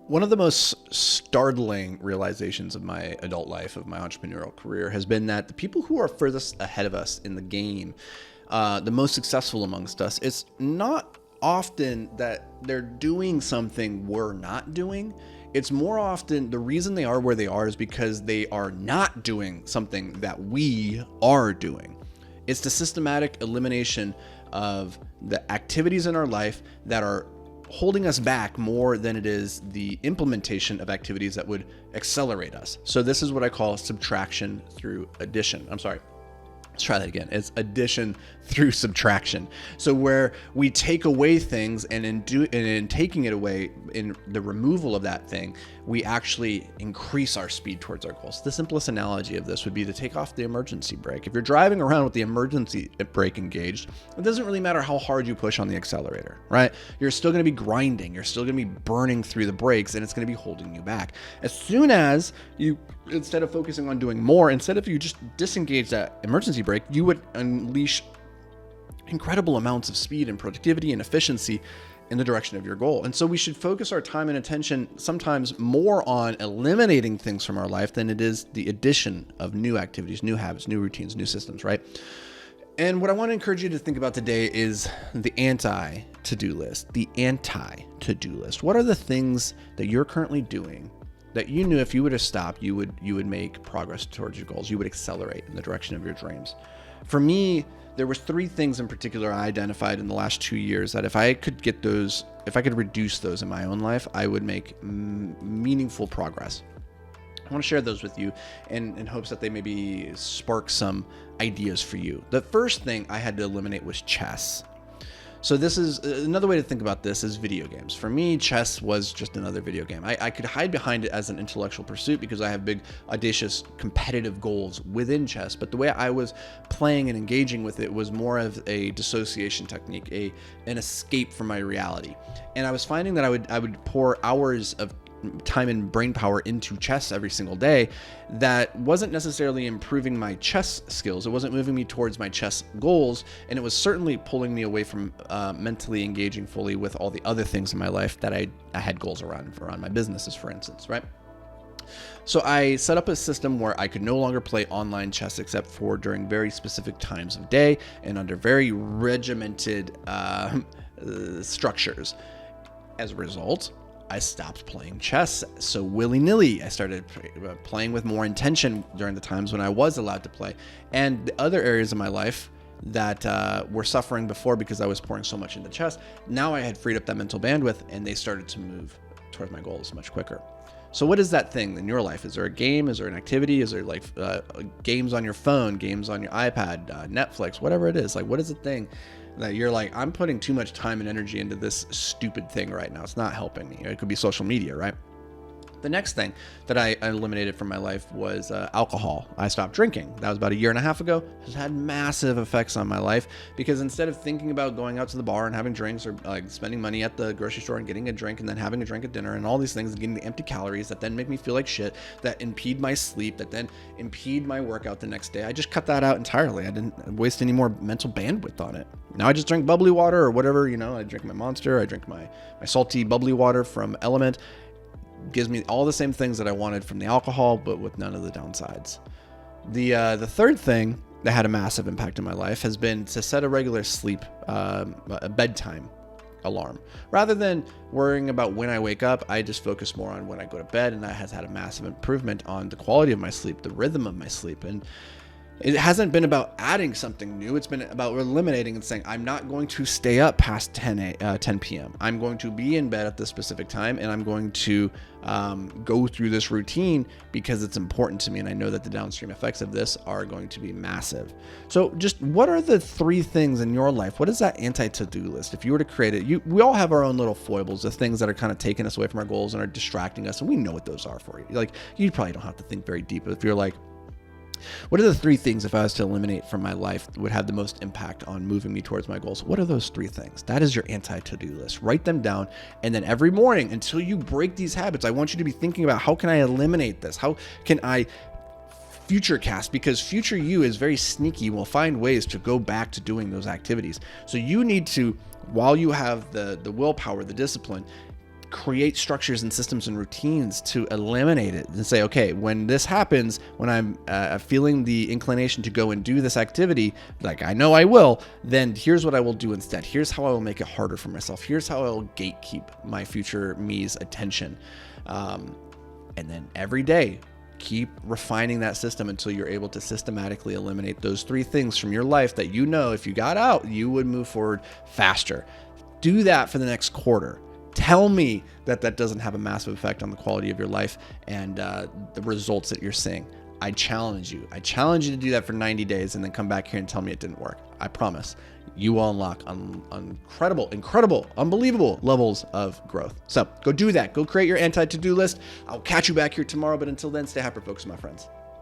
One of the most startling realizations of my adult life, of my entrepreneurial career, has been that the people who are furthest ahead of us in the game, the most successful amongst us, it's not often that they're doing something we're not doing. It's more often the reason they are where they are is because they are not doing something that we are doing. It's the systematic elimination of the activities in our life that are holding us back more than it is the implementation of activities that would accelerate us. So this is what I call subtraction through addition. I'm sorry. Let's try that again. It's addition through subtraction. So where we take away things, and in taking it away, in the removal of that thing, we actually increase our speed towards our goals. The simplest analogy of this would be to take off the emergency brake. If you're driving around with the emergency brake engaged, it doesn't really matter how hard you push on the accelerator, right? You're still going to be grinding. You're still going to be burning through the brakes, and it's going to be holding you back. As soon as you, instead of focusing on doing more, instead of you just disengage that emergency brake, you would unleash incredible amounts of speed and productivity and efficiency in the direction of your goal. And so we should focus our time and attention sometimes more on eliminating things from our life than it is the addition of new activities, new habits, new routines, new systems, right? And what I want to encourage you to think about today is the anti-to-do list, the anti-to-do list. What are the things that you're currently doing that you knew if you would have stopped, you would make progress towards your goals, you would accelerate in the direction of your dreams? For me, there was 3 things in particular I identified in the last 2 years that if I could get those, if I could reduce those in my own life, I would make meaningful progress. I want to share those with you in hopes that they maybe spark some ideas for you. The first thing I had to eliminate was chess. So this is another way to think about this is video games. For me, chess was just another video game. I could hide behind it as an intellectual pursuit because I have big, audacious, competitive goals within chess. But the way I was playing and engaging with it was more of a dissociation technique, an escape from my reality. And I was finding that I would pour hours of time and brain power into chess every single day that wasn't necessarily improving my chess skills. It wasn't moving me towards my chess goals, and it was certainly pulling me away from mentally engaging fully with all the other things in my life that I had goals around my businesses, for instance, right? So I set up a system where I could no longer play online chess except for during very specific times of day and under very regimented structures. As a result, I stopped playing chess so willy-nilly. I started playing with more intention during the times when I was allowed to play. And the other areas of my life that were suffering before because I was pouring so much into chess, now I had freed up that mental bandwidth and they started to move towards my goals much quicker. So what is that thing in your life? Is there a game? Is there an activity? Is there like games on your phone, games on your iPad, Netflix, whatever it is? Like, what is the thing that you're like, I'm putting too much time and energy into this stupid thing right now? It's not helping me. It could be social media, right? The next thing that I eliminated from my life was alcohol. I stopped drinking. That was about 1.5 years ago. It's had massive effects on my life because instead of thinking about going out to the bar and having drinks or like spending money at the grocery store and getting a drink and then having a drink at dinner and all these things and getting the empty calories that then make me feel like shit, that impede my sleep, that then impede my workout the next day, I just cut that out entirely. I didn't waste any more mental bandwidth on it. Now I just drink bubbly water or whatever, I drink my Monster, I drink my salty bubbly water from Element. Gives me all the same things that I wanted from the alcohol, but with none of the downsides. The third thing that had a massive impact in my life has been to set a regular sleep, a bedtime alarm. Rather than worrying about when I wake up, I just focus more on when I go to bed, and that has had a massive improvement on the quality of my sleep, the rhythm of my sleep. And it hasn't been about adding something new. It's been about eliminating and saying, I'm not going to stay up past 10 p.m. I'm going to be in bed at this specific time, and I'm going to go through this routine because it's important to me. And I know that the downstream effects of this are going to be massive. So just what are the 3 things in your life? What is that anti-to-do list? If you were to create it, we all have our own little foibles, the things that are kind of taking us away from our goals and are distracting us. And we know what those are for you. Like, you probably don't have to think very deep. But if you're like, what are the 3 things, if I was to eliminate from my life, that would have the most impact on moving me towards my goals? What are those 3 things? That is your anti-to-do list. Write them down. And then every morning until you break these habits, I want you to be thinking about, how can I eliminate this? How can I future cast? Because future you is very sneaky, will find ways to go back to doing those activities. So you need to, while you have the willpower, the discipline, create structures and systems and routines to eliminate it and say, okay, when this happens, when I'm feeling the inclination to go and do this activity, like I know I will, then here's what I will do instead. Here's how I will make it harder for myself. Here's how I will gatekeep my future me's attention. And then every day, keep refining that system until you're able to systematically eliminate those 3 things from your life that you know if you got out, you would move forward faster. Do that for the next quarter. Tell me that that doesn't have a massive effect on the quality of your life and the results that you're seeing. I challenge you. I challenge you to do that for 90 days and then come back here and tell me it didn't work. I promise. You will unlock incredible, unbelievable levels of growth. So go do that. Go create your anti-to-do list. I'll catch you back here tomorrow. But until then, stay hyper-focused, my friends.